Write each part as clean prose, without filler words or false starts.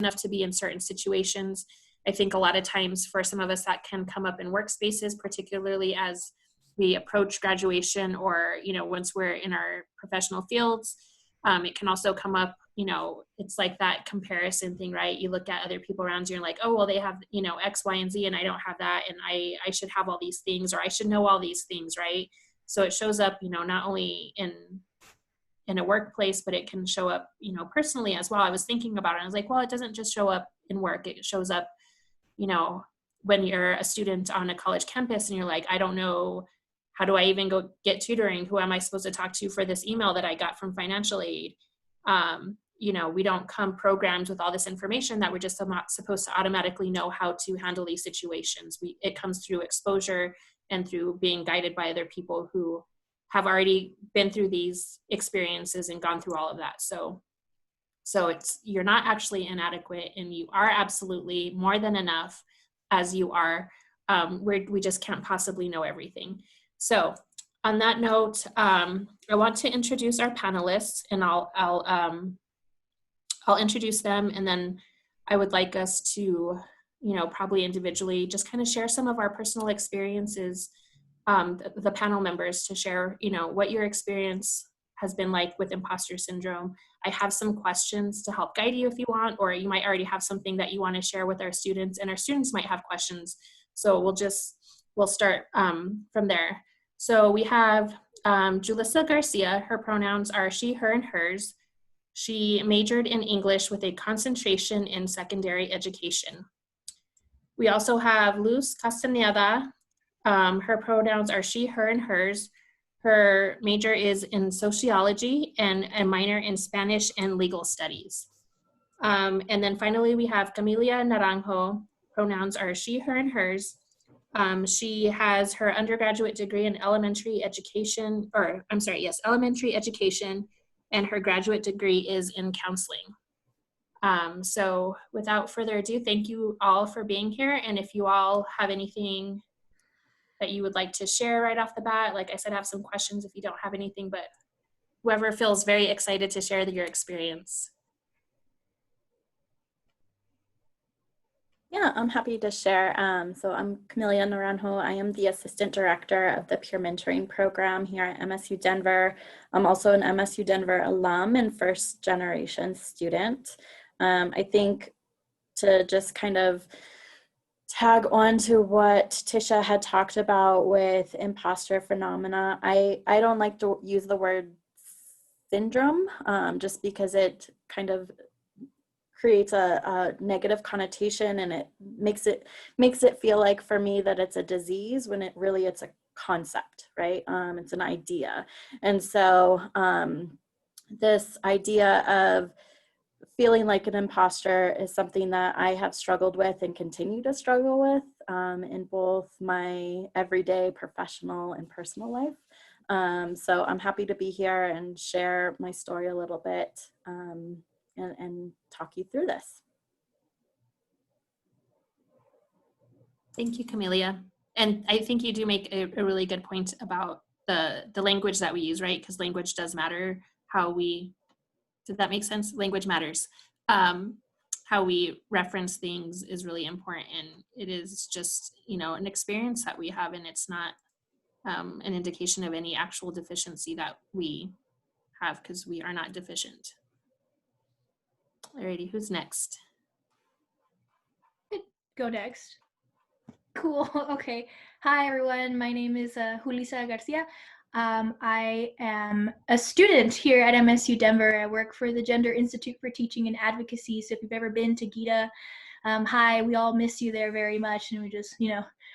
enough to be in certain situations. I think a lot of times for some of us that can come up in workspaces, particularly as we approach graduation or, once we're in our professional fields. It can also come up, it's like that comparison thing, right? You look at other people around you and like, oh, well, they have, X, Y, and Z, and I don't have that. And I should have all these things, or I should know all these things, right? So it shows up, not only in a workplace, but it can show up, personally as well. I was thinking about it. I was like, well, it doesn't just show up in work. It shows up, when you're a student on a college campus and you're like, I don't know, how do I even go get tutoring? Who am I supposed to talk to for this email that I got from financial aid? We don't come programmed with all this information that we're just not supposed to automatically know how to handle these situations. It comes through exposure and through being guided by other people who have already been through these experiences and gone through all of that. So you're not actually inadequate, and you are absolutely more than enough as you are. We just can't possibly know everything. So on that note, I want to introduce our panelists, and I'll introduce them, and then I would like us to, probably individually just kind of share some of our personal experiences, the panel members to share, what your experience has been like with imposter syndrome. I have some questions to help guide you if you want, or you might already have something that you want to share with our students, and our students might have questions. So we'll start from there. So we have Julissa Garcia. Her pronouns are she, her, and hers. She majored in English with a concentration in secondary education. We also have Luz Castaneda. Her pronouns are she, her, and hers. Her major is in sociology and a minor in Spanish and legal studies. And then finally, we have Camila Naranjo. Pronouns are she, her, and hers. She has her undergraduate degree in elementary education, elementary education, and her graduate degree is in counseling. So without further ado, thank you all for being here. And if you all have anything that you would like to share right off the bat, like I said, I have some questions if you don't have anything, but whoever feels very excited to share your experience. Yeah, I'm happy to share. So I'm Camila Naranjo. I am the Assistant Director of the Peer Mentoring Program here at MSU Denver. I'm also an MSU Denver alum and first generation student. I think to just kind of tag on to what Tisha had talked about with imposter phenomena, I don't like to use the word syndrome just because it kind of creates a negative connotation, and it makes it feel like for me that it's a disease when it's a concept, right? It's an idea. And so this idea of feeling like an imposter is something that I have struggled with and continue to struggle with in both my everyday professional and personal life. So I'm happy to be here and share my story a little bit and talk you through this. Thank you, Camelia. And I think you do make a really good point about the language that we use, right? Because language does matter. Did that make sense? Language matters. How we reference things is really important, and it is just, an experience that we have, and it's not an indication of any actual deficiency that we have, because we are not deficient. Alrighty, who's next? Go next. Cool. Okay. Hi, everyone. My name is Julissa Garcia. I am a student here at MSU Denver. I work for the Gender Institute for Teaching and Advocacy. So if you've ever been to GITA, hi, we all miss you there very much. And we just,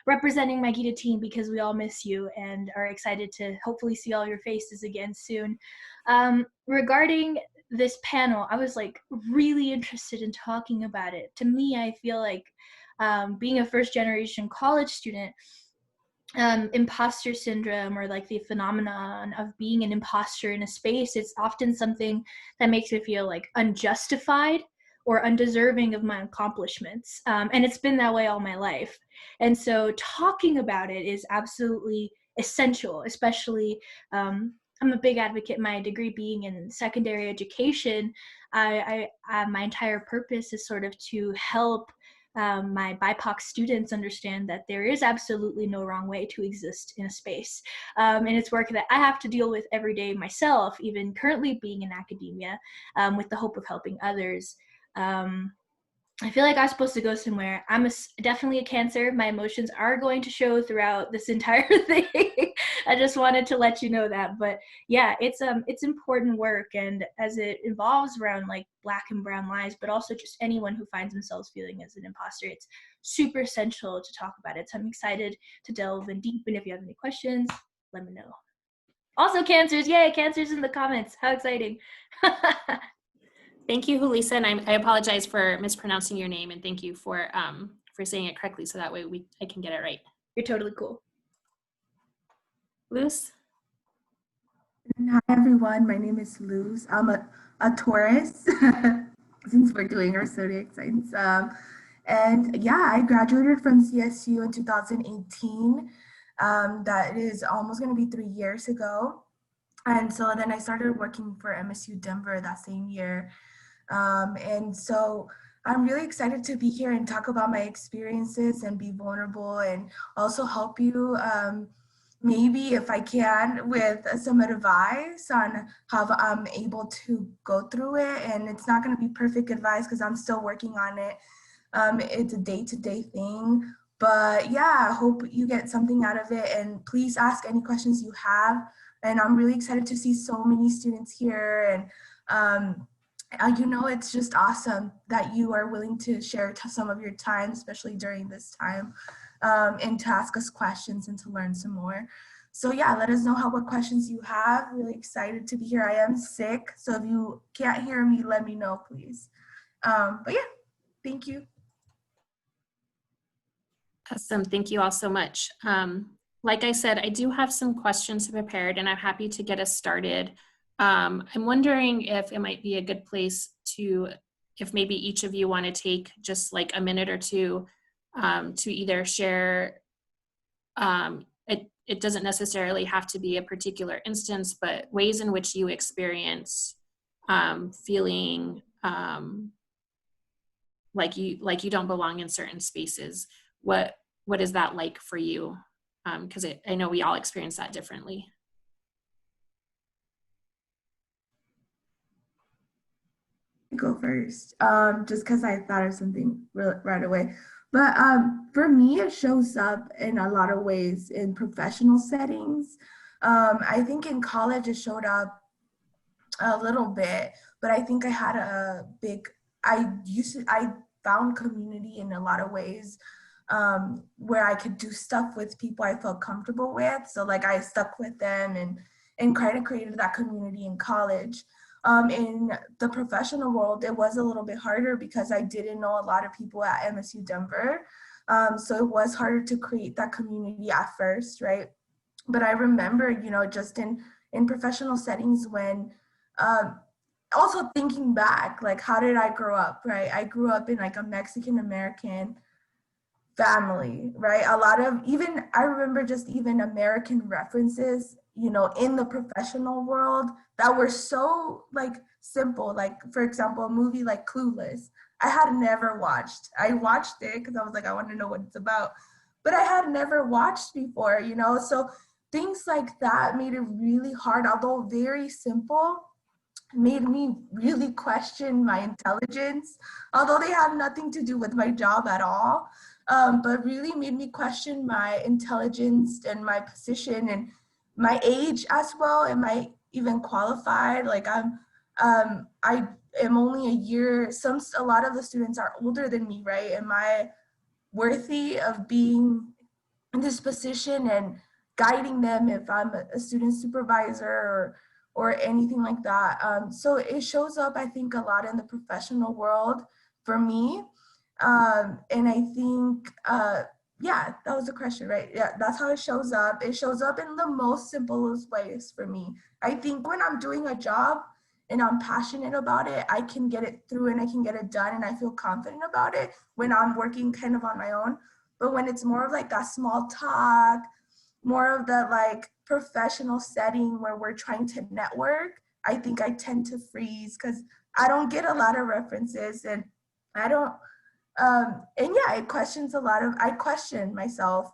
representing my GITA team, because we all miss you and are excited to hopefully see all your faces again soon. Regarding this panel, I was really interested in talking about it. To me, I feel like being a first generation college student, imposter syndrome, or the phenomenon of being an imposter in a space, it's often something that makes me feel unjustified or undeserving of my accomplishments. And it's been that way all my life. And so talking about it is absolutely essential, especially I'm a big advocate, my degree being in secondary education. My entire purpose is sort of to help my BIPOC students understand that there is absolutely no wrong way to exist in a space. And it's work that I have to deal with every day myself, even currently being in academia, with the hope of helping others. I feel like I'm supposed to go somewhere. I'm definitely a Cancer. My emotions are going to show throughout this entire thing. I just wanted to let you know that. But yeah, it's important work, and as it evolves around like Black and brown lives, but also just anyone who finds themselves feeling as an imposter, it's super essential to talk about it. So I'm excited to delve in deep, and if you have any questions, let me know. Also Cancers, yay, Cancers in the comments. How exciting. Thank you, Julissa, and I apologize for mispronouncing your name, and thank you for saying it correctly, so that way I can get it right. You're totally cool. Luz? Hi everyone, my name is Luz. I'm a Taurus, since we're doing our zodiac signs. And yeah, I graduated from CSU in 2018. That is almost going to be 3 years ago. And so then I started working for MSU Denver that same year. And so I'm really excited to be here and talk about my experiences and be vulnerable and also help you, maybe if I can, with some advice on how I'm able to go through it. And it's not going to be perfect advice because I'm still working on it. It's a day-to-day thing. But yeah, I hope you get something out of it. And please ask any questions you have. And I'm really excited to see so many students here. And it's just awesome that you are willing to share some of your time, especially during this time, and to ask us questions and to learn some more. So yeah, let us know what questions you have. Really excited to be here. I am sick, so if you can't hear me, let me know, please. But yeah, thank you. Awesome, thank you all so much. Like I said, I do have some questions prepared, and I'm happy to get us started. I'm wondering if it might be a good place if maybe each of you want to take just like a minute or two to either share, it doesn't necessarily have to be a particular instance, but ways in which you experience feeling like you don't belong in certain spaces. What is that like for you? Because I know we all experience that differently. Go first, just because I thought of something right away. But for me, it shows up in a lot of ways in professional settings. I think in college it showed up a little bit, but I think I had I found community in a lot of ways, where I could do stuff with people I felt comfortable with. So like I stuck with them and kind of created that community in college. In the professional world, it was a little bit harder because I didn't know a lot of people at MSU Denver. So it was harder to create that community at first, right? But I remember, just in professional settings when, also thinking back, like, how did I grow up, right? I grew up in like a Mexican-American family, right? A lot of I remember just even American references, in the professional world that were so like simple. Like, for example, a movie like Clueless, I had never watched. I watched it because I was like, I want to know what it's about, but I had never watched before, so things like that made it really hard, although very simple, made me really question my intelligence, although they have nothing to do with my job at all, but really made me question my intelligence and my position and my age as well. Am I even qualified? Like I am only a year, a lot of the students are older than me, right? Am I worthy of being in this position and guiding them if I'm a student supervisor or anything like that? So it shows up, I think, a lot in the professional world for me. And I think, yeah, that was the question, right? Yeah, that's how it shows up. It shows up in the most simplest ways for me. I think when I'm doing a job and I'm passionate about it, I can get it through and I can get it done and I feel confident about it when I'm working kind of on my own. But when it's more of like that small talk, more of the like professional setting where we're trying to network, I think I tend to freeze because I don't get a lot of references, and I don't, and yeah, I question myself,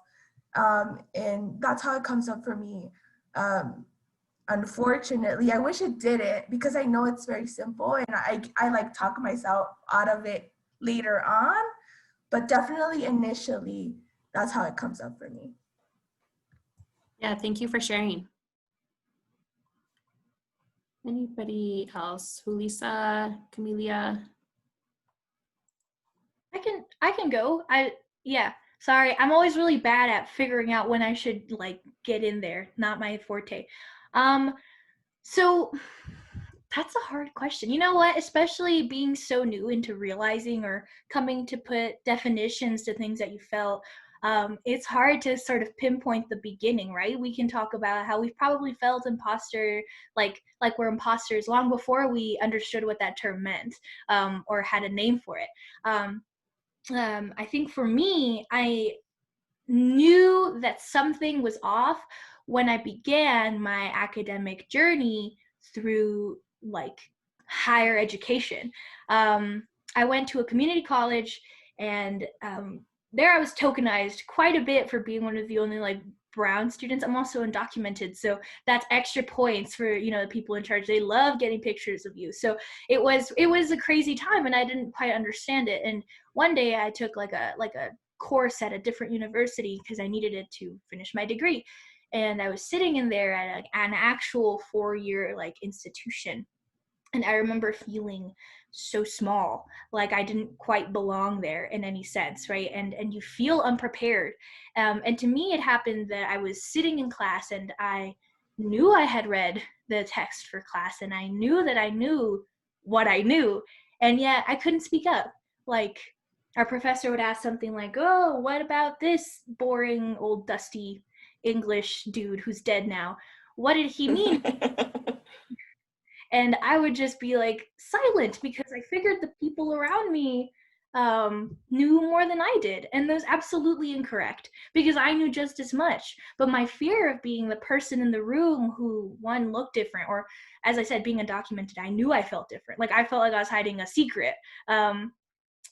and that's how it comes up for me. Um, Unfortunately, I wish it didn't, because I know it's very simple, and I like talk myself out of it later on, but definitely initially, that's how it comes up for me. Yeah, thank you for sharing. Anybody else? Julissa, Camelia? I can go. Yeah. Sorry, I'm always really bad at figuring out when I should like get in there. Not my forte. So that's a hard question. You know what? Especially being so new into realizing or coming to put definitions to things that you felt. It's hard to sort of pinpoint the beginning, right? We can talk about how we've probably felt imposter, like we're imposters long before we understood what that term meant, or had a name for it. I think for me, I knew that something was off when I began my academic journey through like higher education. I went to a community college, and there I was tokenized quite a bit for being one of the only like brown students. I'm also undocumented, so that's extra points for, you know, the people in charge. They love getting pictures of you. So it was a crazy time, and I didn't quite understand it. And one day I took like a course at a different university because I needed it to finish my degree, and I was sitting in there at an actual 4-year like institution, and I remember feeling so small, like I didn't quite belong there in any sense, right? And you feel unprepared. And to me, it happened that I was sitting in class, and I knew I had read the text for class, and I knew that I knew what I knew, and yet I couldn't speak up. Like, our professor would ask something like, "Oh, what about this boring old dusty English dude who's dead now? What did he mean?" And I would just be like silent because I figured the people around me knew more than I did. And that was absolutely incorrect, because I knew just as much. But my fear of being the person in the room who, one, looked different, or as I said, being undocumented, I knew I felt different. Like I felt like I was hiding a secret.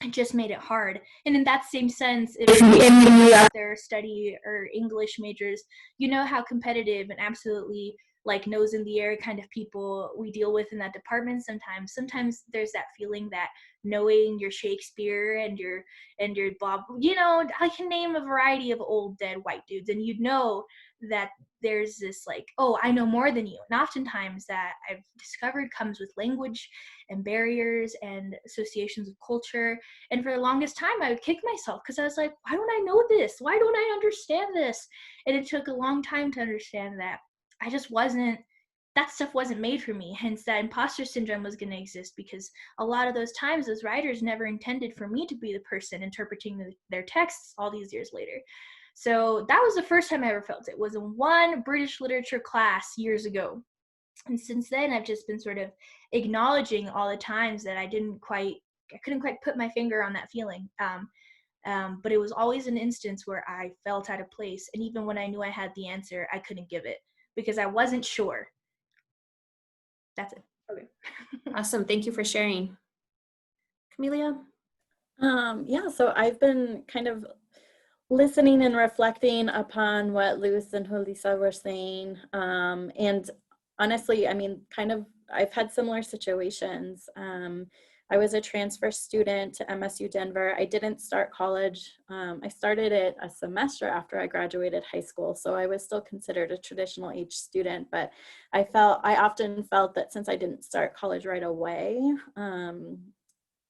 It just made it hard. And in that same sense, if you out there study or English majors, you know how competitive and absolutely like nose in the air kind of people we deal with in that department sometimes. Sometimes there's that feeling that knowing your Shakespeare and your Bob, you know, I can name a variety of old dead white dudes, and you'd know that there's this like, oh, I know more than you. And oftentimes that I've discovered comes with language and barriers and associations of culture. And for the longest time, I would kick myself because I was like, why don't I know this? Why don't I understand this? And it took a long time to understand that I just wasn't, that stuff wasn't made for me. Hence that imposter syndrome was going to exist, because a lot of those times those writers never intended for me to be the person interpreting their texts all these years later. So that was the first time I ever felt it, was in one British literature class years ago. And since then, I've just been sort of acknowledging all the times that I couldn't quite put my finger on that feeling. But it was always an instance where I felt out of place. And even when I knew I had the answer, I couldn't give it because I wasn't sure. That's it. Okay. Awesome. Thank you for sharing. Camelia? Yeah, so I've been kind of listening and reflecting upon what Luz and Julissa were saying. And honestly, I mean, kind of, I've had similar situations. I was a transfer student to MSU Denver. I didn't start college. I started it a semester after I graduated high school. So I was still considered a traditional age student, but I often felt that since I didn't start college right away,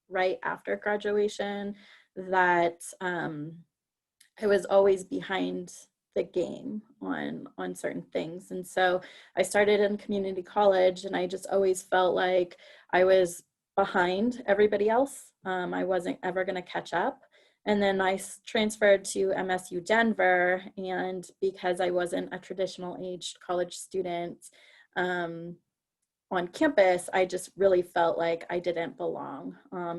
right after graduation, that I was always behind the game on certain things. And so I started in community college, and I just always felt like I was behind everybody else. I wasn't ever going to catch up. And then I transferred to MSU Denver, and because I wasn't a traditional aged college student on campus, I just really felt like I didn't belong,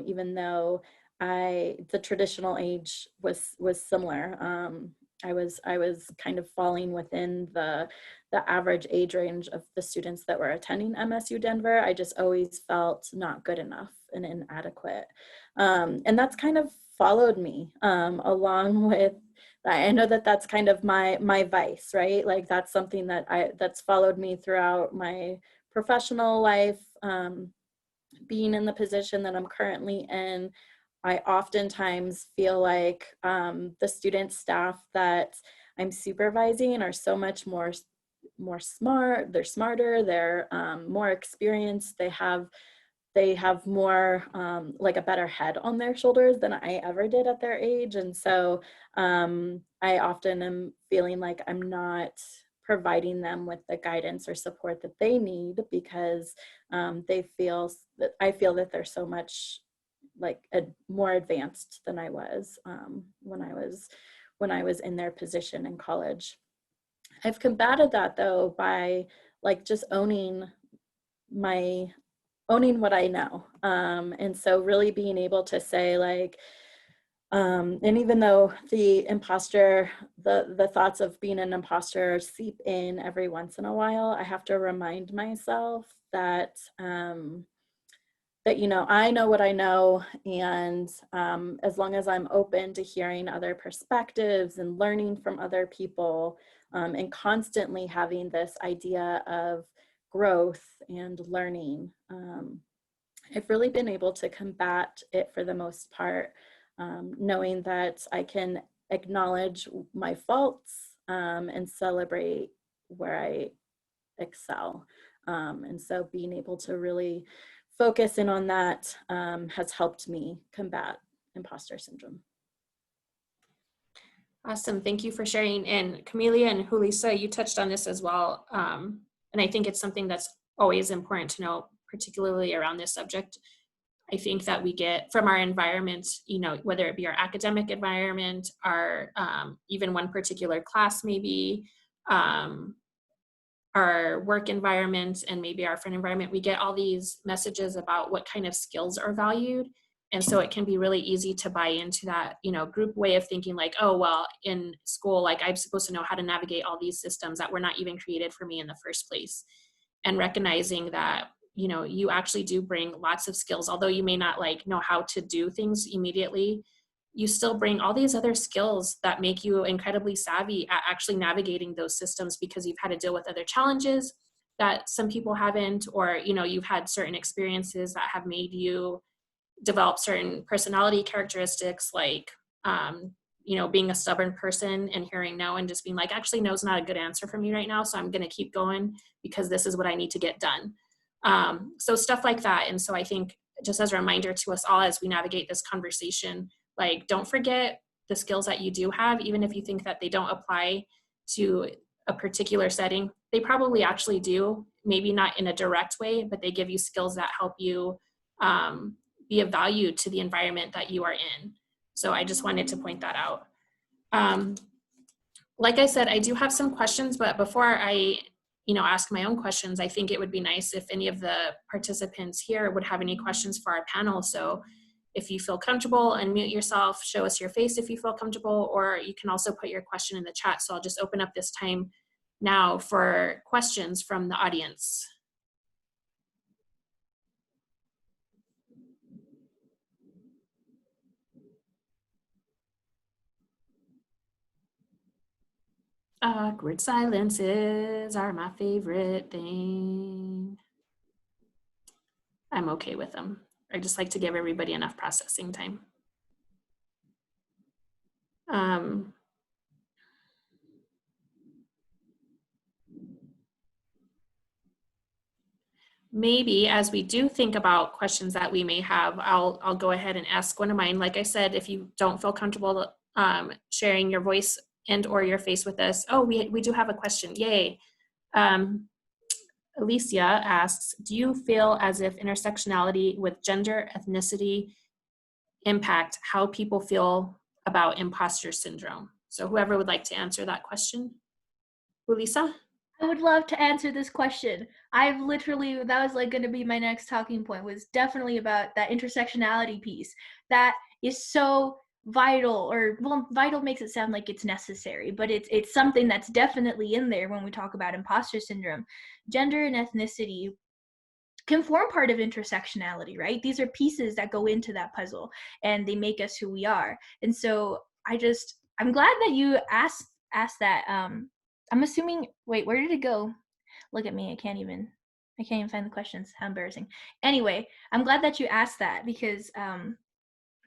even though the traditional age was similar. I was kind of falling within the average age range of the students that were attending MSU Denver. I just always felt not good enough and inadequate. And that's kind of followed me along with, I know that that's kind of my vice, right? Like that's something that's followed me throughout my professional life, being in the position that I'm currently in. I oftentimes feel like the student staff that I'm supervising are so much more smart. They're smarter. They're more experienced. They have more like a better head on their shoulders than I ever did at their age. And so I often am feeling like I'm not providing them with the guidance or support that they need, because I feel that they're so much like more advanced than I was when I was in their position in college. I've combated that though by like just owning what I know. And so really being able to say like, and even though the thoughts of being an imposter seep in every once in a while, I have to remind myself that, that, I know what I know. And as long as I'm open to hearing other perspectives and learning from other people, and constantly having this idea of growth and learning, I've really been able to combat it for the most part, knowing that I can acknowledge my faults and celebrate where I excel. And so being able to really focus in on that has helped me combat imposter syndrome. Awesome. Thank you for sharing. And Camelia and Julissa, you touched on this as well. And I think it's something that's always important to know, particularly around this subject. I think that we get from our environment, whether it be our academic environment, our even one particular class, maybe our work environment, and maybe our friend environment, we get all these messages about what kind of skills are valued. And so it can be really easy to buy into that, group way of thinking like, oh, well, in school, like I'm supposed to know how to navigate all these systems that were not even created for me in the first place. And recognizing that, you actually do bring lots of skills, although you may not like know how to do things immediately, you still bring all these other skills that make you incredibly savvy at actually navigating those systems, because you've had to deal with other challenges that some people haven't, or, you've had certain experiences that have made you develop certain personality characteristics, like, being a stubborn person and hearing no and just being like, actually, no is not a good answer for me right now. So I'm going to keep going because this is what I need to get done. So stuff like that. And so I think just as a reminder to us all, as we navigate this conversation, like, don't forget the skills that you do have, even if you think that they don't apply to a particular setting, they probably actually do, maybe not in a direct way, but they give you skills that help you be of value to the environment that you are in. So I just wanted to point that out. Like I said, I do have some questions, but before I, ask my own questions, I think it would be nice if any of the participants here would have any questions for our panel. So if you feel comfortable, unmute yourself, show us your face if you feel comfortable, or you can also put your question in the chat. So I'll just open up this time now for questions from the audience. Awkward silences are my favorite thing. I'm okay with them. I just like to give everybody enough processing time. Maybe as we do think about questions that we may have, I'll go ahead and ask one of mine. Like I said, if you don't feel comfortable sharing your voice and or your face with us. Oh, we do have a question. Yay. Alicia asks, do you feel as if intersectionality with gender, ethnicity impact how people feel about imposter syndrome? So whoever would like to answer that question. Ulisa? I would love to answer this question. That was like going to be my next talking point, was definitely about that intersectionality piece. That is so vital, or well, vital makes it sound like it's necessary, but it's something that's definitely in there when we talk about imposter syndrome. Gender and ethnicity can form part of intersectionality, right? These are pieces that go into that puzzle and they make us who we are. And so I'm glad that you asked that. I'm assuming, wait, where did it go? Look at me, I can't even find the questions. How embarrassing. Anyway, I'm glad that you asked that, because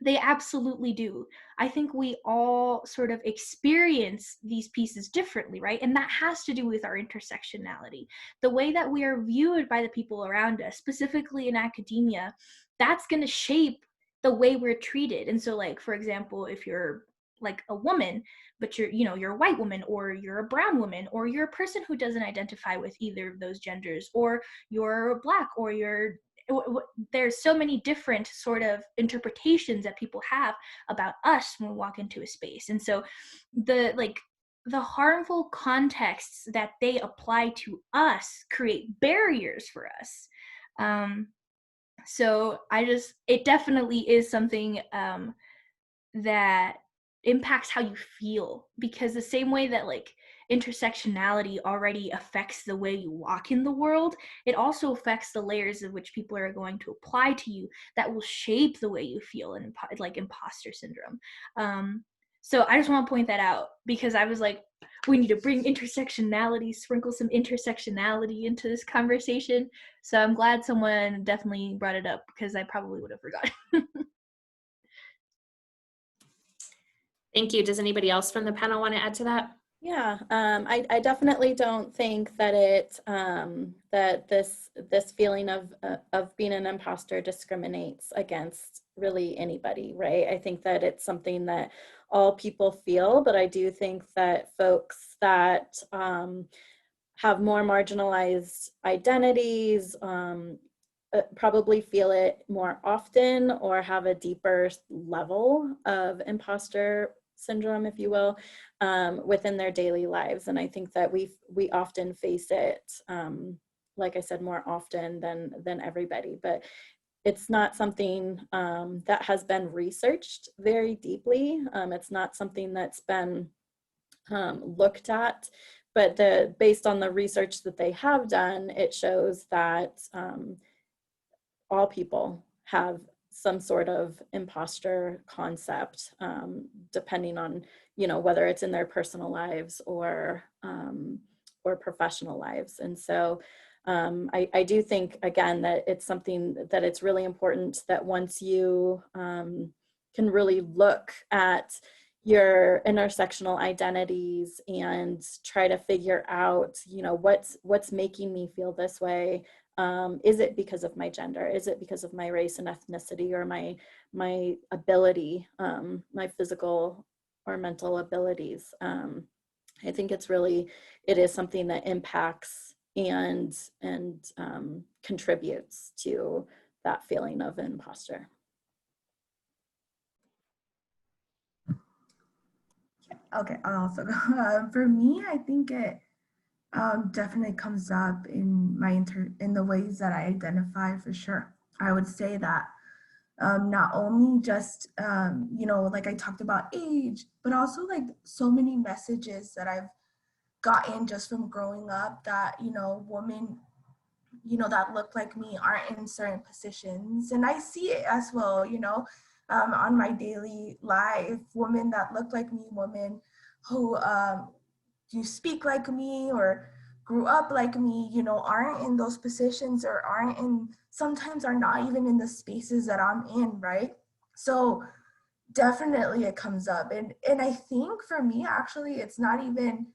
they absolutely do. I think we all sort of experience these pieces differently, right? And that has to do with our intersectionality. The way that we are viewed by the people around us, specifically in academia, that's going to shape the way we're treated. And so, like, for example, if you're like a woman, but you're a white woman, or you're a brown woman, or you're a person who doesn't identify with either of those genders, or you're Black, or there's so many different sort of interpretations that people have about us when we walk into a space. And so the harmful contexts that they apply to us create barriers for us. So it definitely is something that impacts how you feel, because the same way that like intersectionality already affects the way you walk in the world, it also affects the layers of which people are going to apply to you that will shape the way you feel, in like imposter syndrome. So I just want to point that out, because I was like, we need to bring intersectionality, sprinkle some intersectionality into this conversation. So I'm glad someone definitely brought it up, because I probably would have forgotten. Thank you. Does anybody else from the panel want to add to that? Yeah, I definitely don't think that that this feeling of being an imposter discriminates against really anybody, right? I think that it's something that all people feel, but I do think that folks that have more marginalized identities probably feel it more often, or have a deeper level of imposter syndrome, if you will, within their daily lives. And I think that we often face it, like I said, more often than everybody. But it's not something that has been researched very deeply. It's not something that's been looked at. But based on the research that they have done, it shows that all people have some sort of imposter concept, depending on, whether it's in their personal lives or professional lives. And so I do think, again, that it's something that it's really important that once you can really look at your intersectional identities and try to figure out, what's making me feel this way. Is it because of my gender? Is it because of my race and ethnicity, or my ability, my physical or mental abilities? I think it is something that impacts and contributes to that feeling of imposter. Okay, I'll also go. For me, I think it definitely comes up in in the ways that I identify, for sure. I would say that not only just like I talked about age, but also like so many messages that I've gotten just from growing up that women that look like me aren't in certain positions, and I see it as well, on my daily life. Women that look like me, women who do speak like me or grew up like me, aren't in those positions, or sometimes are not even in the spaces that I'm in, right? So definitely it comes up. And I think for me, actually, it's not even,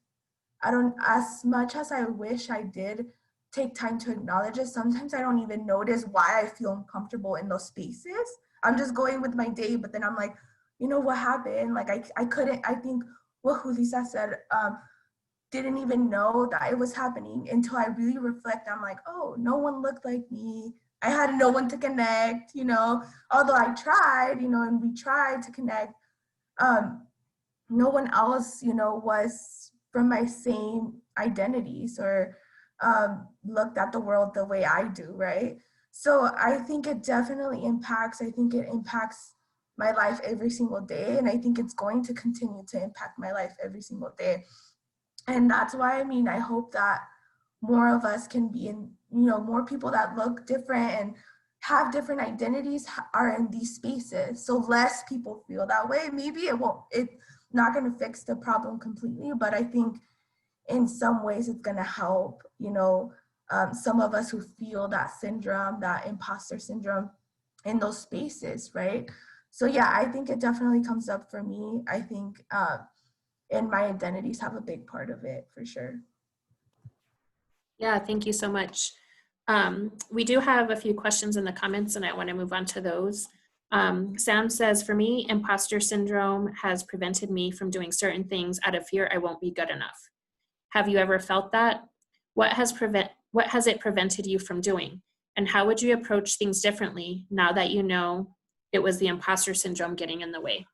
I don't, as much as I wish I did take time to acknowledge it, sometimes I don't even notice why I feel uncomfortable in those spaces. I'm just going with my day, but then I'm like, what happened? Like I couldn't, I think what Julissa said, didn't even know that it was happening until I really reflect. I'm like, oh, no one looked like me. I had no one to connect, although I tried, and we tried to connect. No one else, was from my same identities, or looked at the world the way I do, right? So I think it definitely impacts. I think it impacts my life every single day. And I think it's going to continue to impact my life every single day. And that's why, I mean, I hope that more of us can be in, more people that look different and have different identities are in these spaces. So less people feel that way. Maybe it's not going to fix the problem completely, but I think in some ways it's going to help, some of us who feel that syndrome, that imposter syndrome in those spaces, right? So yeah, I think it definitely comes up for me. I think, and my identities have a big part of it for sure. Yeah, thank you so much. We do have a few questions in the comments and I want to move on to those. Sam says, for me, imposter syndrome has prevented me from doing certain things out of fear I won't be good enough. Have you ever felt that? What has it prevented you from doing? And how would you approach things differently now that you know it was the imposter syndrome getting in the way?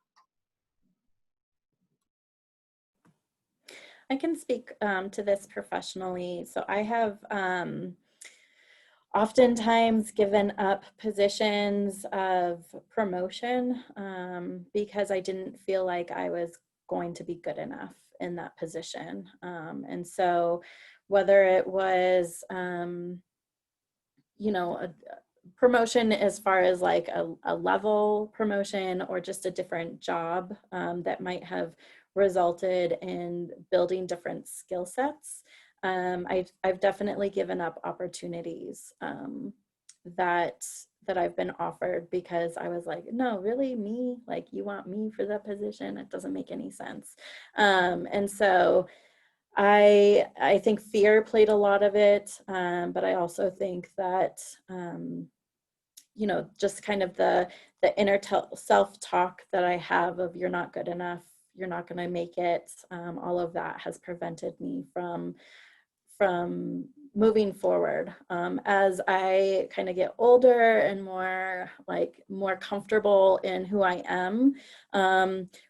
I can speak to this professionally. So I have oftentimes given up positions of promotion because I didn't feel like I was going to be good enough in that position. And so whether it was, a promotion as far as like a level promotion or just a different job that might have resulted in building different skill sets. I've definitely given up opportunities that I've been offered because I was like, no, really, me? Like, you want me for that position? It doesn't make any sense. And so I think fear played a lot of it, but I also think that just kind of the inner self-talk that I have of you're not good enough, you're not going to make it. All of that has prevented me from moving forward. As I kind of get older and more comfortable in who I am,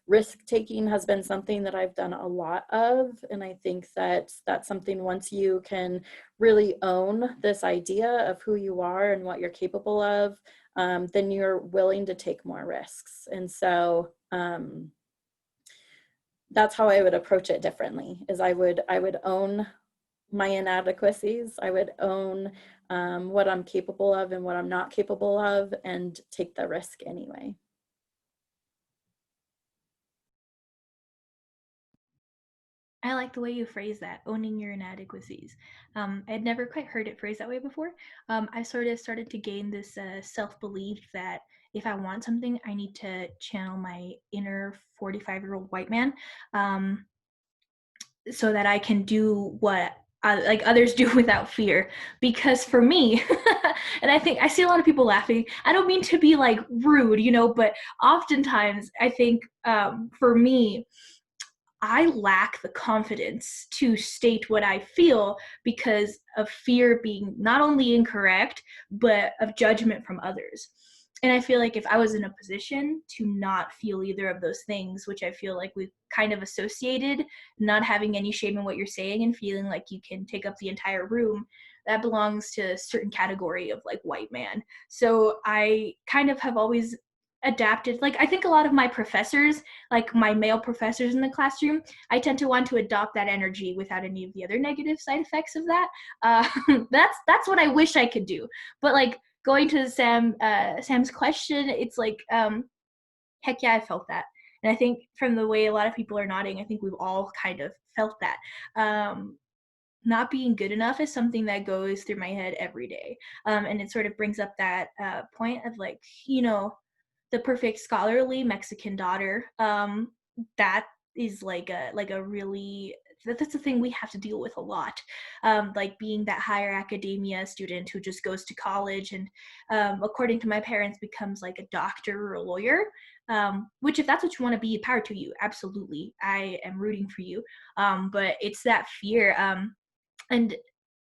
risk taking has been something that I've done a lot of. And I think that that's something, once you can really own this idea of who you are and what you're capable of, then you're willing to take more risks. And so that's how I would approach it differently, is I would own my inadequacies. I would own what I'm capable of and what I'm not capable of, and take the risk anyway. I like the way you phrase that, owning your inadequacies. I'd never quite heard it phrased that way before. I sort of started to gain this self-belief that if I want something, I need to channel my inner 45-year-old white man so that I can do what like others do without fear. Because for me, and I think I see a lot of people laughing, I don't mean to be like rude, but oftentimes I think for me, I lack the confidence to state what I feel because of fear being not only incorrect, but of judgment from others. And I feel like if I was in a position to not feel either of those things, which I feel like we've kind of associated, not having any shame in what you're saying and feeling like you can take up the entire room, that belongs to a certain category of like white man. So I kind of have always adapted. Like, I think a lot of my professors, like my male professors in the classroom, I tend to want to adopt that energy without any of the other negative side effects of that. That's what I wish I could do. But like, going to Sam's question, it's like, heck yeah, I felt that. And I think from the way a lot of people are nodding, I think we've all kind of felt that. Not being good enough is something that goes through my head every day. And it sort of brings up that point of like, the perfect scholarly Mexican daughter. That is like a really, that's a thing we have to deal with a lot. Like being that higher academia student who just goes to college and according to my parents becomes like a doctor or a lawyer, which if that's what you want to be, power to you. Absolutely. I am rooting for you. But it's that fear. And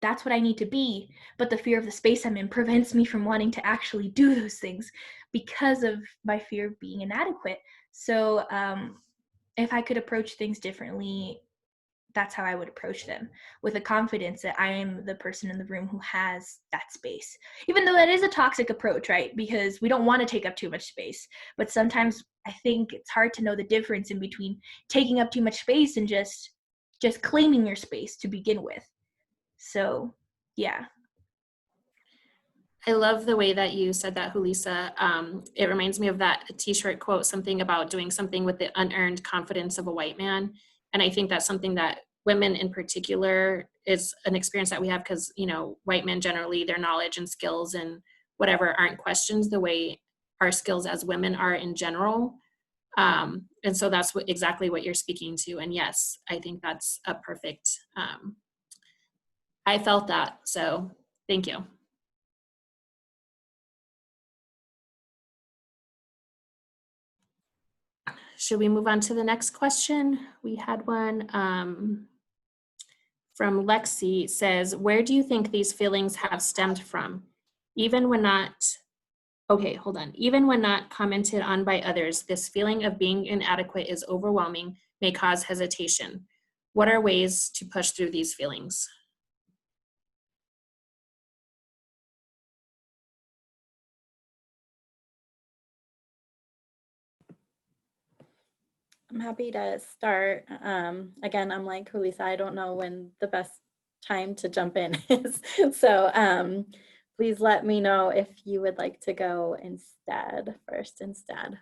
that's what I need to be. But the fear of the space I'm in prevents me from wanting to actually do those things because of my fear of being inadequate. So if I could approach things differently, that's how I would approach them, with a confidence that I am the person in the room who has that space. Even though that is a toxic approach, right? Because we don't want to take up too much space. But sometimes I think it's hard to know the difference in between taking up too much space and just claiming your space to begin with. So, yeah. I love the way that you said that, Julissa. It reminds me of that t-shirt quote, something about doing something with the unearned confidence of a white man. And I think that's something that women in particular is an experience that we have, because, you know, white men generally, their knowledge and skills and whatever aren't questioned the way our skills as women are in general. And so that's exactly what you're speaking to. And yes, I think that's a perfect, I felt that. So thank you. Should we move on to the next question? We had one from Lexi, says, where do you think these feelings have stemmed from? Even when not, okay, hold on. Even when not commented on by others, this feeling of being inadequate is overwhelming, may cause hesitation. What are ways to push through these feelings? I'm happy to start. Again, I'm like Julissa, I don't know when the best time to jump in is. So please let me know if you would like to go first instead.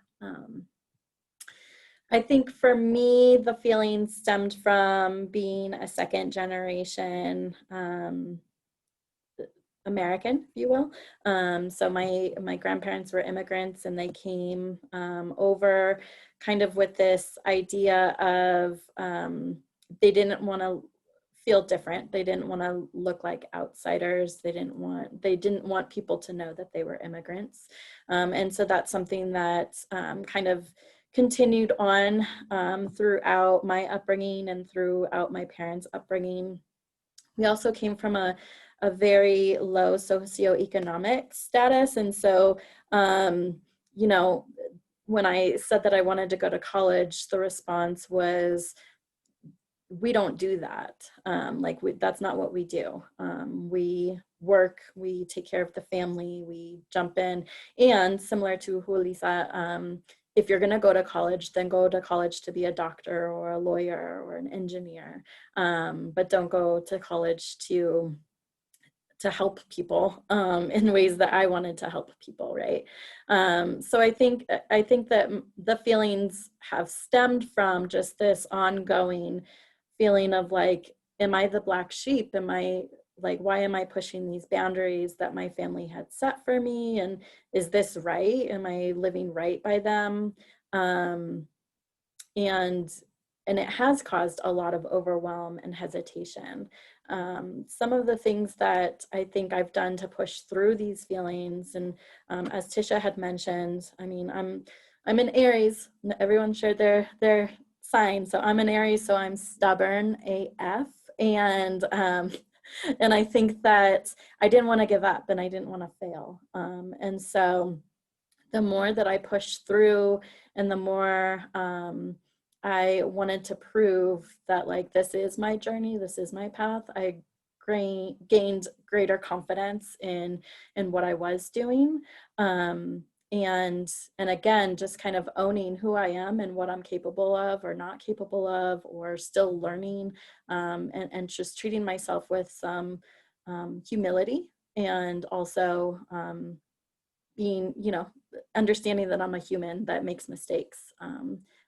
I think for me, the feelings stemmed from being a second generation American, if you will. So my grandparents were immigrants, and they came over kind of with this idea of they didn't want to feel different. They didn't want to look like outsiders. They didn't want people to know that they were immigrants. And so that's something that kind of continued on throughout my upbringing and throughout my parents' upbringing. We also came from a very low socioeconomic status. And so, you know, when I said that I wanted to go to college, the response was, we don't do that. That's not what we do. We work, we take care of the family, we jump in. And similar to Julissa, if you're going to go to college, then go to college to be a doctor or a lawyer or an engineer. But don't go to college to help people in ways that I wanted to help people, right? So I think that the feelings have stemmed from just this ongoing feeling of like, am I the black sheep? Am I like, why am I pushing these boundaries that my family had set for me? And is this right? Am I living right by them? And it has caused a lot of overwhelm and hesitation. Some of the things that I think I've done to push through these feelings, and as Tisha had mentioned, I mean, I'm an Aries. Everyone shared their sign, so I'm an Aries, so I'm stubborn AF, and I think that I didn't want to give up and I didn't want to fail, and so the more that I pushed through, and the more I wanted to prove that, like, this is my journey, this is my path, I gained greater confidence in what I was doing. And again, just kind of owning who I am and what I'm capable of or not capable of, or still learning, and just treating myself with some humility, and also being, understanding that I'm a human that makes mistakes,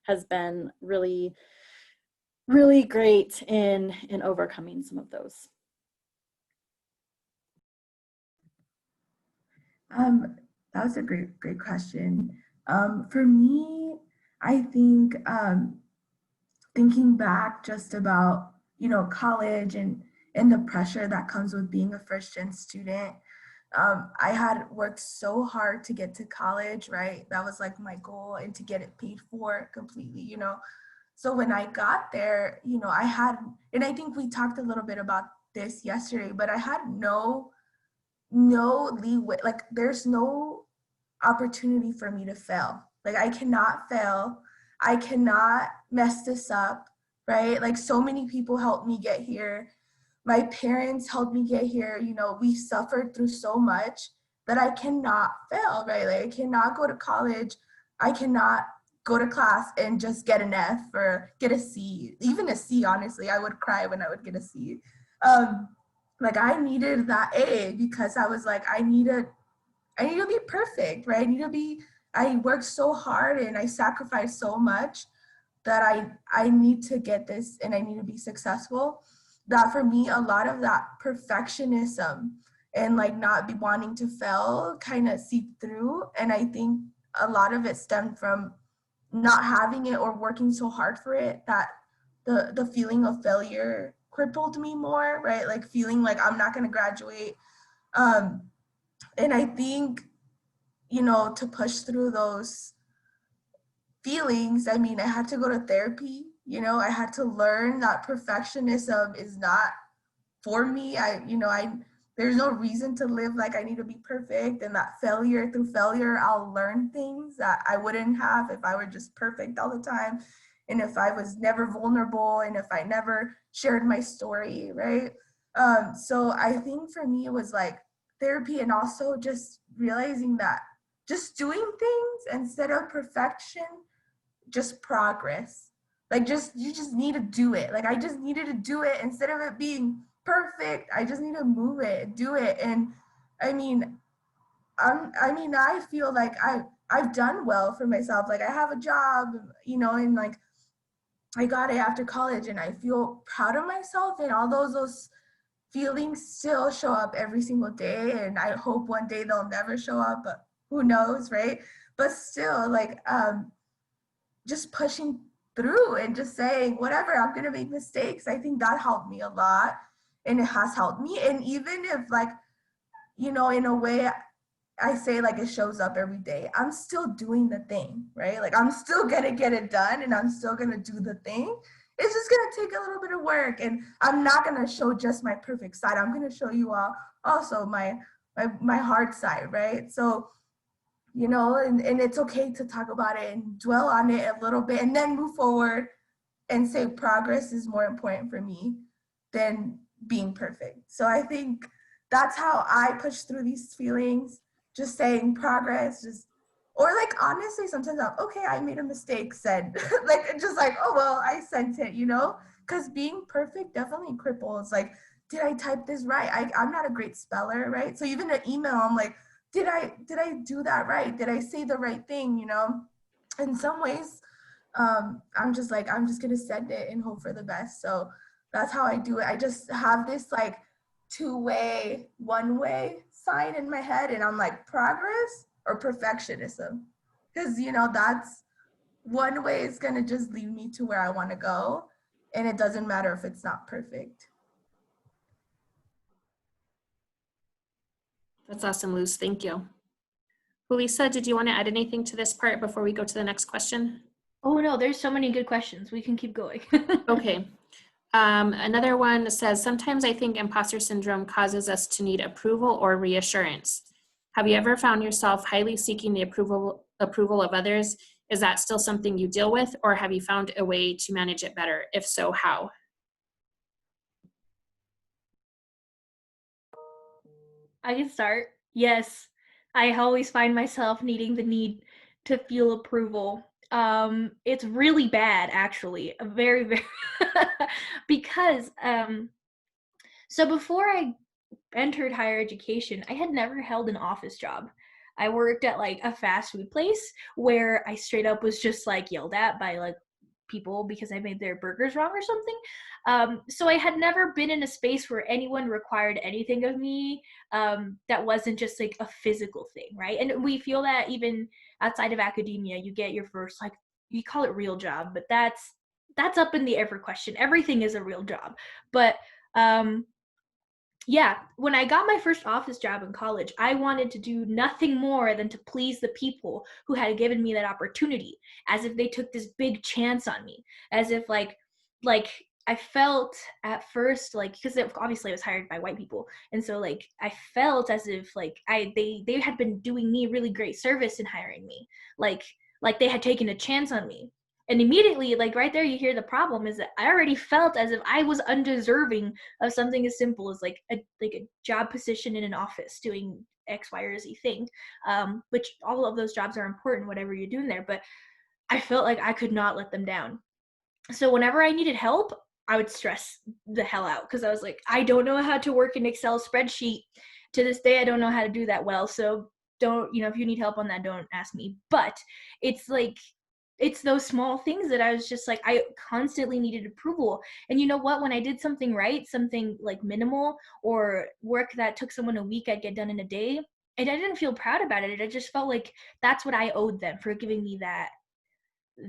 has been really, really great in overcoming some of those. That was a great question. For me, I think thinking back just about, college and the pressure that comes with being a first-gen student. I had worked so hard to get to college, right? That was like my goal, and to get it paid for completely, So when I got there, I had, and I think we talked a little bit about this yesterday, but I had no leeway. Like, there's no opportunity for me to fail. Like, I cannot fail. I cannot mess this up. right? Like so many people helped me get here. My parents helped me get here. You know, we suffered through so much that I cannot fail, right? Like I cannot go to college. I cannot go to class and just get an F or get a C. Even a C, honestly, I would cry when I would get a C. Um, like I needed that A because I was like, I need to be perfect, right? I worked so hard and I sacrificed so much that I need to get this and I need to be successful. That for me, a lot of that perfectionism and like not be wanting to fail kind of seeped through. And I think a lot of it stemmed from not having it or working so hard for it that the feeling of failure crippled me more, right? Like feeling like I'm not going to graduate. Um, and I think, you know, to push through those feelings, I mean, I had to go to therapy, you know, I had to learn that perfectionism is not for me. There's no reason to live like I need to be perfect, and that through failure, I'll learn things that I wouldn't have if I were just perfect all the time. And if I was never vulnerable and if I never shared my story, right? So I think for me, it was like therapy and also just realizing that just doing things instead of perfection, just progress. Like you just need to do it. Like I just needed to do it instead of it being perfect. I just need to move it, do it. And I mean, I feel like I've done well for myself. Like I have a job, you know, and like I got it after college and I feel proud of myself, and all those feelings still show up every single day, and I hope one day they'll never show up, but who knows, right? But still, like just pushing through and just saying, whatever, I'm gonna make mistakes. I think that helped me a lot, and it has helped me. And even if like, you know, in a way I say like it shows up every day, I'm still doing the thing, right? Like I'm still gonna get it done and I'm still gonna do the thing. It's just gonna take a little bit of work, and I'm not gonna show just my perfect side. I'm gonna show you all also my hard side, right? So, you know, and it's okay to talk about it and dwell on it a little bit and then move forward and say progress is more important for me than being perfect. So I think that's how I push through these feelings, just saying progress, just, or like honestly, sometimes I'm okay, I made a mistake, send. Like just like, oh well, I sent it, you know? Because being perfect definitely cripples. Like, did I type this right? I'm not a great speller, right? So even an email, I'm like, did I do that right? Did I say the right thing, you know? In some ways, I'm just like, I'm just gonna send it and hope for the best. So that's how I do it. I just have this like two-way, one-way sign in my head, and I'm like, progress or perfectionism, because you know that's one way is gonna just lead me to where I want to go, and it doesn't matter if it's not perfect. That's awesome, Luz. Thank you. Julissa, did you want to add anything to this part before we go to the next question? Oh no, there's so many good questions. We can keep going. Okay. Another one says, sometimes I think imposter syndrome causes us to need approval or reassurance. Have you ever found yourself highly seeking the approval of others? Is that still something you deal with, or have you found a way to manage it better? If so, how? I can start. Yes, I always find myself needing the need to feel approval. It's really bad, actually. Very, very, because so before I entered higher education, I had never held an office job. I worked at like a fast food place where I straight up was just like yelled at by like people because I made their burgers wrong or something. So I had never been in a space where anyone required anything of me that wasn't just like a physical thing, right? And we feel that even outside of academia, you get your first, like, you call it real job, but that's up in the air for question. Everything is a real job. But yeah, when I got my first office job in college, I wanted to do nothing more than to please the people who had given me that opportunity, as if they took this big chance on me, as if like I felt at first, like, because obviously I was hired by white people, and so like I felt as if like they had been doing me really great service in hiring me, like they had taken a chance on me. And immediately, like right there, you hear the problem is that I already felt as if I was undeserving of something as simple as like a job position in an office doing X, Y, or Z thing, which all of those jobs are important, whatever you're doing there. But I felt like I could not let them down. So whenever I needed help, I would stress the hell out because I was like, I don't know how to work an Excel spreadsheet. To this day, I don't know how to do that well. So don't, if you need help on that, don't ask me. But it's like, it's those small things that I was just like, I constantly needed approval. And you know what? When I did something right, something like minimal or work that took someone a week, I'd get done in a day. And I didn't feel proud about it. I just felt like that's what I owed them for giving me that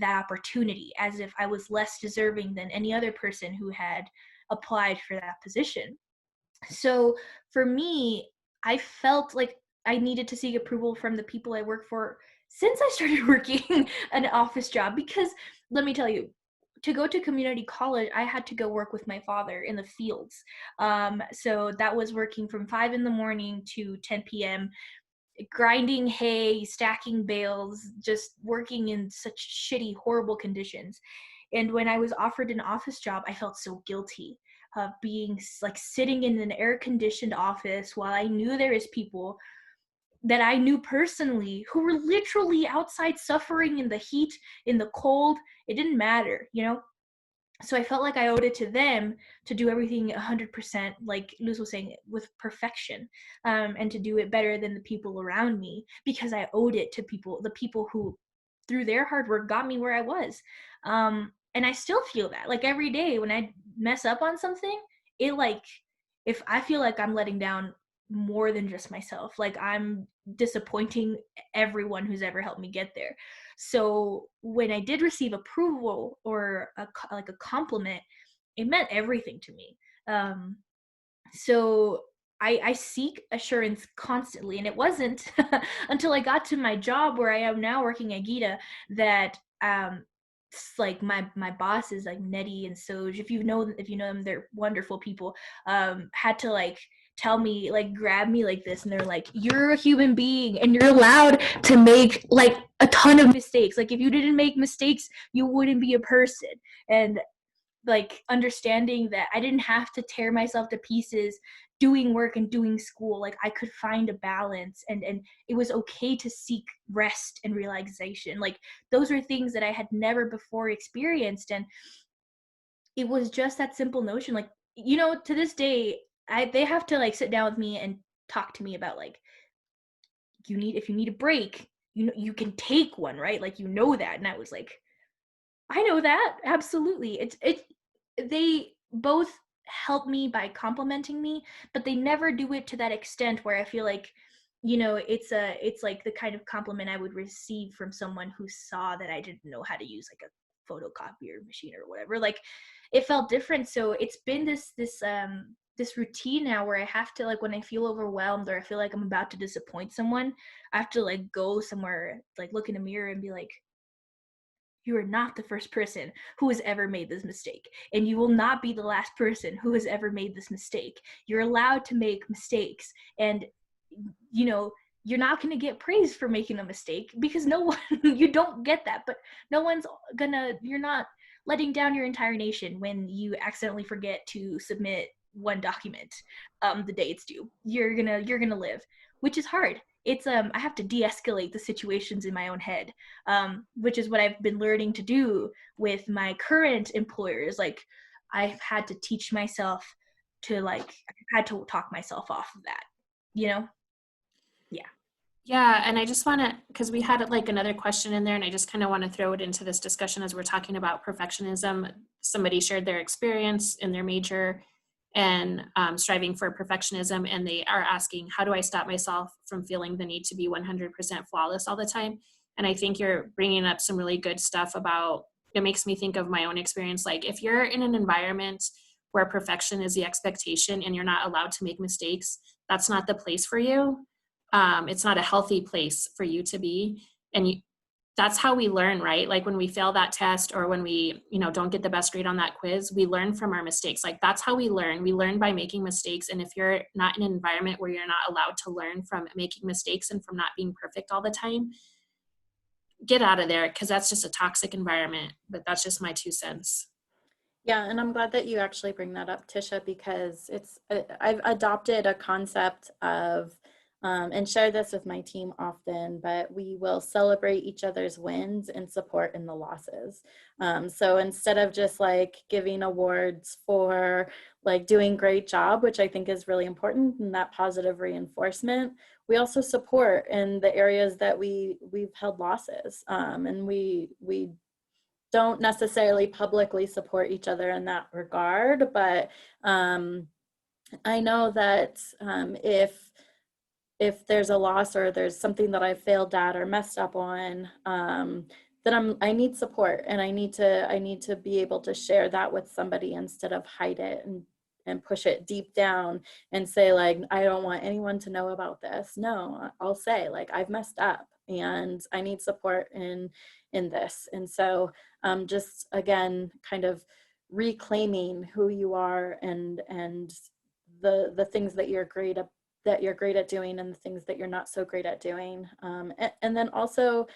opportunity, as if I was less deserving than any other person who had applied for that position. So for me, I felt like I needed to seek approval from the people I work for since I started working an office job, because let me tell you, to go to community college, I had to go work with my father in the fields. So that was working from 5 a.m. to 10 p.m., grinding hay, stacking bales, just working in such shitty, horrible conditions. And when I was offered an office job, I felt so guilty of being like sitting in an air-conditioned office while I knew there is people that I knew personally who were literally outside suffering in the heat, in the cold. It didn't matter, So I felt like I owed it to them to do everything 100%, like Luz was saying, with perfection, and to do it better than the people around me, because I owed it to the people who, through their hard work, got me where I was. And I still feel that, like every day when I mess up on something, if I feel like I'm letting down more than just myself, like I'm disappointing everyone who's ever helped me get there. So when I did receive approval or a compliment, it meant everything to me. So I seek assurance constantly, and it wasn't until I got to my job where I am now working at Gita that like my bosses like Nettie and Soj, if you know them, they're wonderful people, had to like tell me, like grab me like this, and they're like, you're a human being and you're allowed to make like a ton of mistakes. Like if you didn't make mistakes, you wouldn't be a person. And like understanding that I didn't have to tear myself to pieces doing work and doing school. Like I could find a balance, and it was okay to seek rest and relaxation. Like those are things that I had never before experienced. And it was just that simple notion. Like, to this day, they have to like sit down with me and talk to me about like, if you need a break, you can take one, right? Like, that. And I was like, I know that. Absolutely. They both help me by complimenting me, but they never do it to that extent where I feel like, it's like the kind of compliment I would receive from someone who saw that I didn't know how to use like a photocopier machine or whatever. Like it felt different. So it's been this routine now where I have to, like, when I feel overwhelmed or I feel like I'm about to disappoint someone, I have to like go somewhere, like look in a mirror and be like, you are not the first person who has ever made this mistake, and you will not be the last person who has ever made this mistake. You're allowed to make mistakes, and you're not going to get praised for making a mistake, because no one you don't get that, but you're not letting down your entire nation when you accidentally forget to submit one document the day it's due. You're gonna live, which is hard. It's I have to de-escalate the situations in my own head, which is what I've been learning to do with my current employers. Like I've had to teach myself to I've had to talk myself off of that, Yeah, and I just want to, because we had like another question in there, and I just kind of want to throw it into this discussion as we're talking about perfectionism. Somebody shared their experience in their major and striving for perfectionism, and they are asking, how do I stop myself from feeling the need to be 100% flawless all the time? And I think you're bringing up some really good stuff about, it makes me think of my own experience. Like if you're in an environment where perfection is the expectation and you're not allowed to make mistakes, that's not the place for you. It's not a healthy place for you to be. And that's how we learn, right? Like when we fail that test, or when we, don't get the best grade on that quiz, we learn from our mistakes. Like that's how we learn. We learn by making mistakes. And if you're not in an environment where you're not allowed to learn from making mistakes and from not being perfect all the time, get out of there, because that's just a toxic environment. But that's just my 2 cents. Yeah, and I'm glad that you actually bring that up, Tisha, because I've adopted a concept of, and share this with my team often, but we will celebrate each other's wins and support in the losses. So instead of just like giving awards for like doing great job, which I think is really important, and that positive reinforcement, we also support in the areas that we've held losses, and we don't necessarily publicly support each other in that regard, but I know that if there's a loss or there's something that I failed at or messed up on, then I need support, and I need to be able to share that with somebody instead of hide it and push it deep down and say like, I don't want anyone to know about this. No, I'll say like, I've messed up and I need support in this. And so just again, kind of reclaiming who you are and the things that you're great at doing and the things that you're not so great at doing. And then also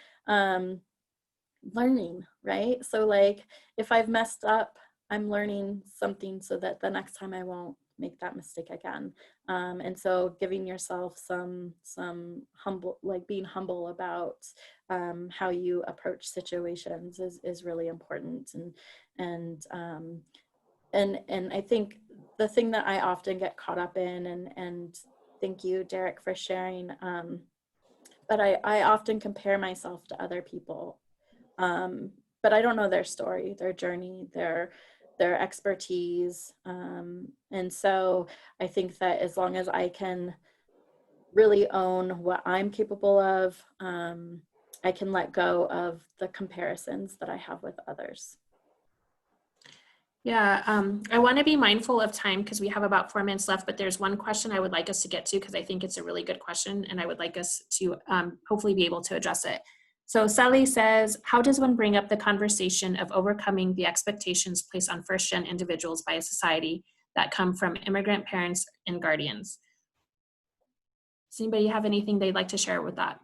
learning, right? So like if I've messed up, I'm learning something so that the next time I won't make that mistake again. And so giving yourself some humble, like being humble about how you approach situations is really important. And I think the thing that I often get caught up in, and thank you, Derek, for sharing, but I often compare myself to other people, but I don't know their story, their journey, their expertise. And so I think that as long as I can really own what I'm capable of, I can let go of the comparisons that I have with others. Yeah, I want to be mindful of time because we have about 4 minutes left, but there's one question I would like us to get to because I think it's a really good question and I would like us to hopefully be able to address it. So Sally says, how does one bring up the conversation of overcoming the expectations placed on first-gen individuals by a society that come from immigrant parents and guardians? Does anybody have anything they'd like to share with that?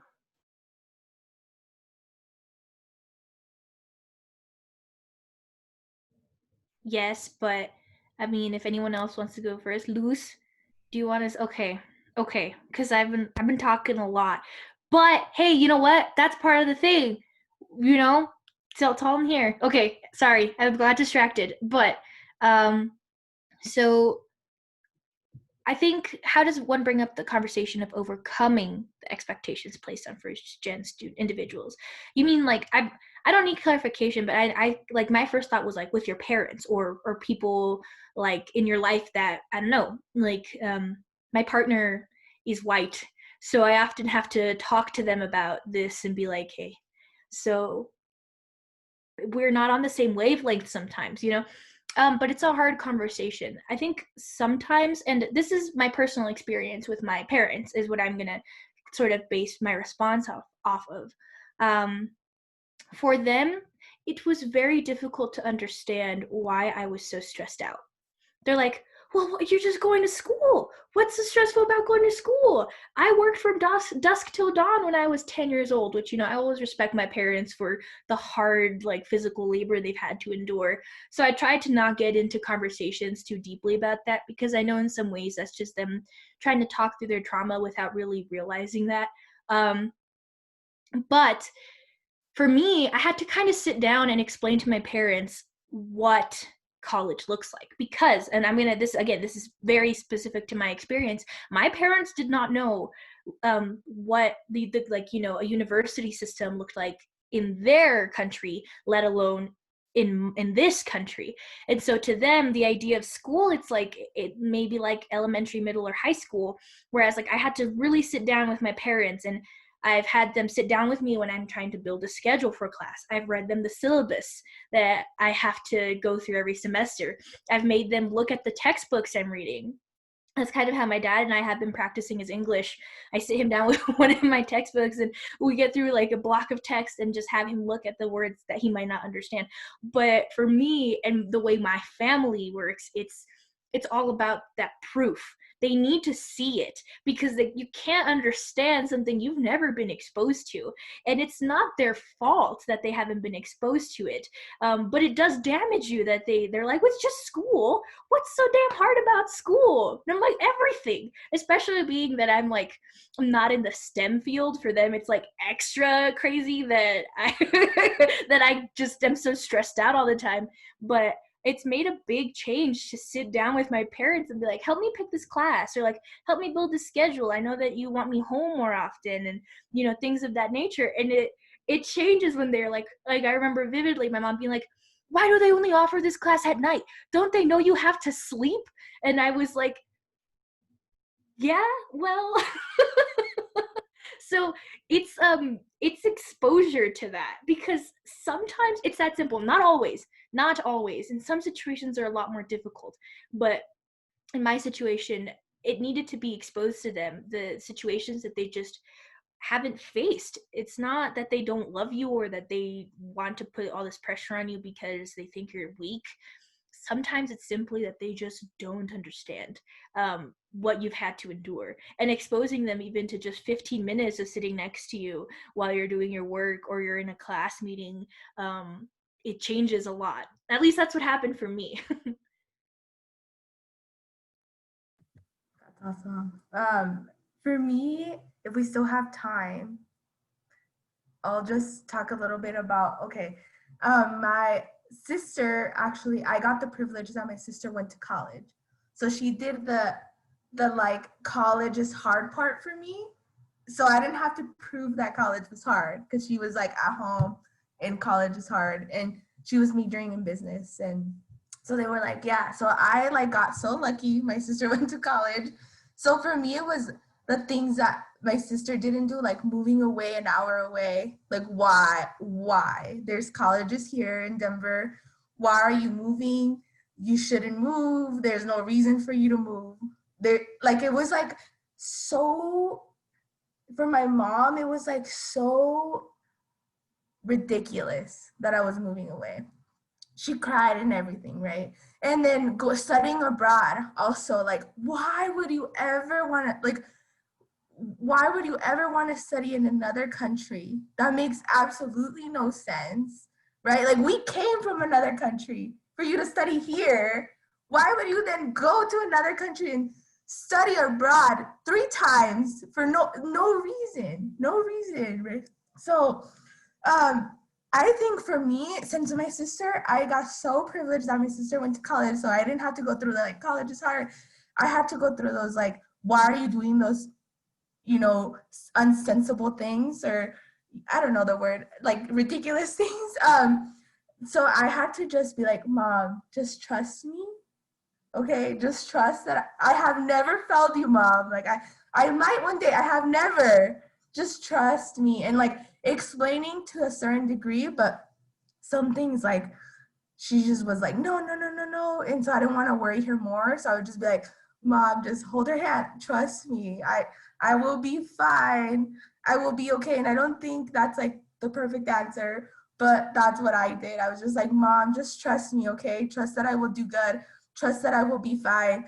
Yes, but I mean, if anyone else wants to go first, Luz, do you want to? Okay, because I've been talking a lot. But hey, you know what? That's part of the thing, you know. So tell them here. Okay, sorry, I got distracted. But so I think, how does one bring up the conversation of overcoming the expectations placed on first gen individuals? You mean like I don't need clarification, but I like my first thought was like with your parents or people like in your life that I don't know, like my partner is white, so I often have to talk to them about this and be like, hey, so we're not on the same wavelength sometimes, you know. But it's a hard conversation. I think sometimes, and this is my personal experience with my parents, is what I'm gonna sort of base my response off of. For them, it was very difficult to understand why I was so stressed out. They're like, well, you're just going to school. What's so stressful about going to school? I worked from dusk till dawn when I was 10 years old, which, you know, I always respect my parents for the hard, like, physical labor they've had to endure. So I tried to not get into conversations too deeply about that because I know in some ways that's just them trying to talk through their trauma without really realizing that. But for me, I had to kind of sit down and explain to my parents what college looks like because, and I'm gonna, this is very specific to my experience. My parents did not know what the like, you know, a university system looked like in their country, let alone in this country. And so to them, the idea of school, it's like it may be like elementary, middle, or high school, whereas like I had to really sit down with my parents, and I've had them sit down with me when I'm trying to build a schedule for class. I've read them the syllabus that I have to go through every semester. I've made them look at the textbooks I'm reading. That's kind of how my dad and I have been practicing his English. I sit him down with one of my textbooks and we get through like a block of text and just have him look at the words that he might not understand. But for me and the way my family works, it's it's all about that proof. They need to see it, because you can't understand something you've never been exposed to. And it's not their fault that they haven't been exposed to it. But it does damage you that they're like, well, it's just school. What's so damn hard about school? And I'm like, everything, especially being that I'm not in the STEM field. For them, it's like extra crazy that that I just am so stressed out all the time. But it's made a big change to sit down with my parents and be like, help me pick this class, or like, help me build a schedule. I know that you want me home more often, and, you know, things of that nature. And it changes when they're like I remember vividly my mom being like, why do they only offer this class at night? Don't they know you have to sleep? And I was like, yeah, well. So it's exposure to that, because sometimes it's that simple. Not always. In some situations are a lot more difficult, but in my situation, it needed to be exposed to them, the situations that they just haven't faced. It's not that they don't love you or that they want to put all this pressure on you because they think you're weak. Sometimes it's simply that they just don't understand what you've had to endure, and exposing them even to just 15 minutes of sitting next to you while you're doing your work or you're in a class meeting, it changes a lot. At least that's what happened for me. That's awesome. For me, if we still have time, I'll just talk a little bit about, my sister, actually, I got the privilege that my sister went to college. So she did the like college is hard part for me. So I didn't have to prove that college was hard, because she was like at home and college is hard, and she was majoring in business. And so they were like, yeah. So I like got so lucky. My sister went to college. So for me, it was the things that my sister didn't do, like moving away an hour away. Like, why? There's colleges here in Denver. Why are you moving? You shouldn't move. There's no reason for you to move. It was like so, for my mom, it was like so ridiculous that I was moving away. She cried and everything, right? And then go studying abroad also, like, why would you ever want to study in another country? That makes absolutely no sense, right? Like, we came from another country for you to study here. Why would you then go to another country and study abroad 3 times for no reason, right? So I think for me, since my sister, I got so privileged that my sister went to college, so I didn't have to go through the like, college is hard. I had to go through those like, why are you doing those, unsensible things, or I don't know the word, like ridiculous things. So I had to just be like, Mom, just trust me. Okay, just trust that I have never failed you, Mom. Like I might one day, I have never. Just trust me. And like explaining to a certain degree, but some things like she just was like, no. And so I didn't want to worry her more. So I would just be like, Mom, just hold her hand. Trust me. I will be fine. I will be okay. And I don't think that's like the perfect answer, but that's what I did. I was just like, Mom, just trust me, okay? Trust that I will do good. Trust that I will be fine.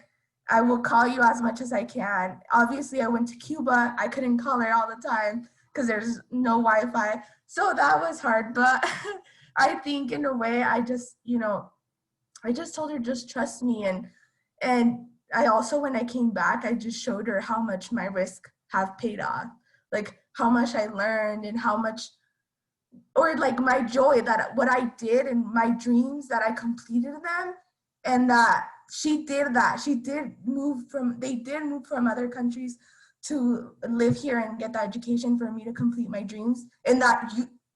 I will call you as much as I can. Obviously, I went to Cuba. I couldn't call her all the time because there's no Wi-Fi. So that was hard. But I think in a way, I just told her, just trust me. And I also, when I came back, I just showed her how much my risk have paid off. Like how much I learned and how much, or like my joy that what I did and my dreams that I completed them. And that she did that. They did move from other countries to live here and get the education for me to complete my dreams. And that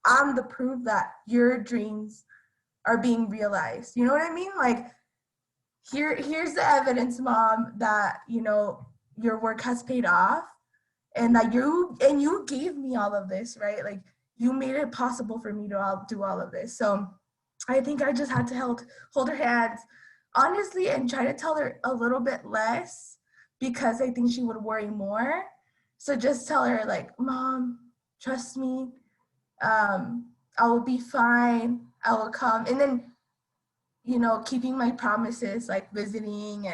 I'm the proof that your dreams are being realized. You know what I mean? Like, here's the evidence, Mom, that, your work has paid off, and that you gave me all of this, right? Like, you made it possible for me to do all of this. So I think I just had to hold her hands, honestly, and try to tell her a little bit less, because I think she would worry more. So just tell her like, Mom, trust me. I will be fine. I will come. And then, keeping my promises, like visiting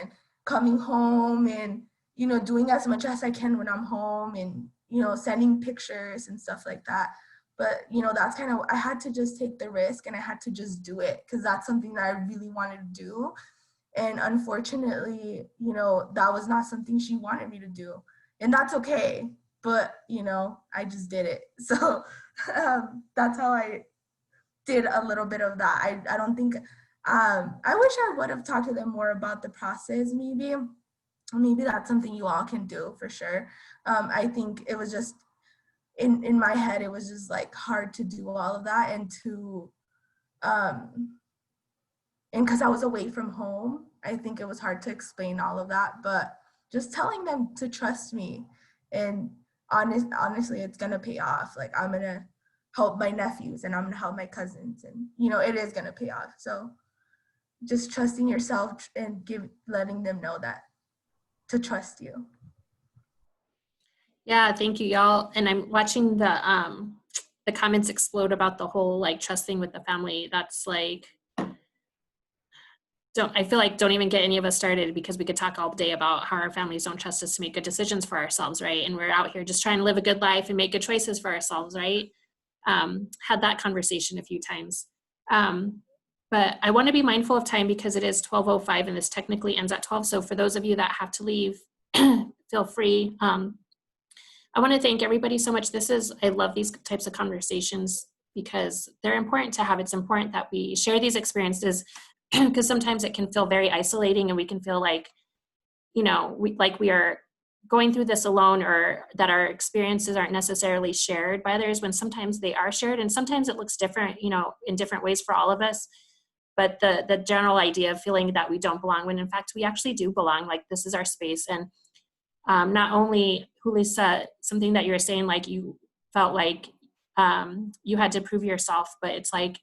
coming home and, you know, doing as much as I can when I'm home and, you know, sending pictures and stuff like that. But, you know, that's kind of, I had to just take the risk and I had to just do it because that's something that I really wanted to do. And unfortunately, you know, that was not something she wanted me to do. And that's okay. But, you know, I just did it. So that's how I did a little bit of that. I don't think, I wish I would have talked to them more about the process maybe. Maybe that's something you all can do for sure. I think it was just, in my head, it was just like hard to do all of that and to, and because I was away from home, I think it was hard to explain all of that, but just telling them to trust me and honestly, it's gonna pay off. Like I'm gonna help my nephews and I'm gonna help my cousins and, you know, it is gonna pay off. So just trusting yourself and letting them know that to trust you. Yeah, thank you, y'all. And I'm watching the comments explode about the whole like trusting with the family. That's like, I feel like don't even get any of us started because we could talk all day about how our families don't trust us to make good decisions for ourselves, right? And we're out here just trying to live a good life and make good choices for ourselves, right? Had that conversation a few times. But I want to be mindful of time because it is 12:05 and this technically ends at 12. So for those of you that have to leave, feel free. I want to thank everybody so much. I love these types of conversations because they're important to have. It's important that we share these experiences because sometimes it can feel very isolating and we can feel like, you know, we are going through this alone or that our experiences aren't necessarily shared by others when sometimes they are shared and sometimes it looks different, you know, in different ways for all of us. But the general idea of feeling that we don't belong when in fact we actually do belong, like this is our space. And not only, Julissa, something that you were saying, like you felt like you had to prove yourself, but it's like,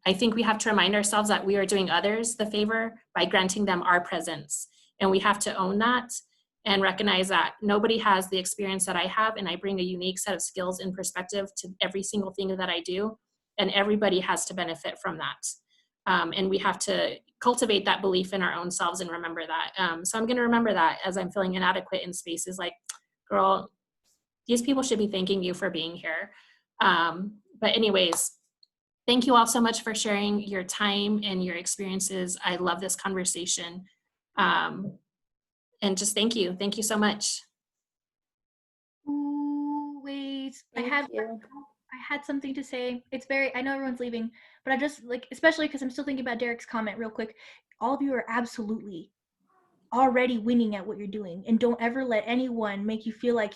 I think we have to remind ourselves that we are doing others the favor by granting them our presence. And we have to own that and recognize that nobody has the experience that I have, and I bring a unique set of skills and perspective to every single thing that I do, and everybody has to benefit from that. And we have to cultivate that belief in our own selves and remember that. So I'm going to remember that as I'm feeling inadequate in spaces like, girl, these people should be thanking you for being here. But anyways, thank you all so much for sharing your time and your experiences. I love this conversation. And just thank you. Thank you so much. Ooh, wait, I had something to say. It's I know everyone's leaving, but I just like, especially because I'm still thinking about Derek's comment real quick. All of you are absolutely already winning at what you're doing, and don't ever let anyone make you feel like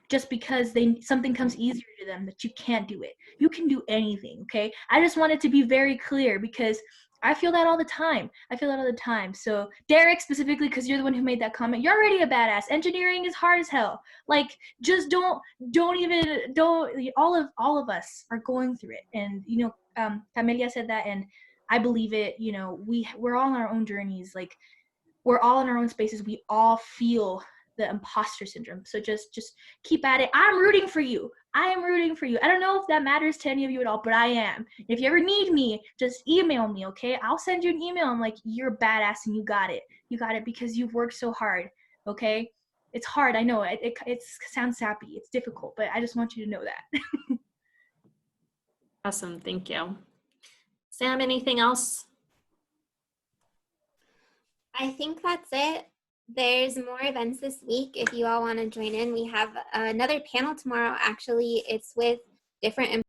just because something comes easier to them that you can't do it. You can do anything, okay? I just wanted to be very clear because I feel that all the time. So Derek, specifically, because you're the one who made that comment, you're already a badass. Engineering is hard as hell. Like, just don't all of us are going through it. And, you know, Camelia said that, and I believe it. You know, we're all on our own journeys. Like, we're all in our own spaces. We all feel the imposter syndrome. So just keep at it. I'm rooting for you. I am rooting for you. I don't know if that matters to any of you at all, but I am. If you ever need me, just email me, okay? I'll send you an email. I'm like, you're badass and you got it. You got it because you've worked so hard, okay? It's hard. I know it sounds sappy. It's difficult, but I just want you to know that. Awesome. Thank you. Sam, anything else? I think that's it. There's more events this week if you all want to join in. We have another panel tomorrow. Actually, it's with different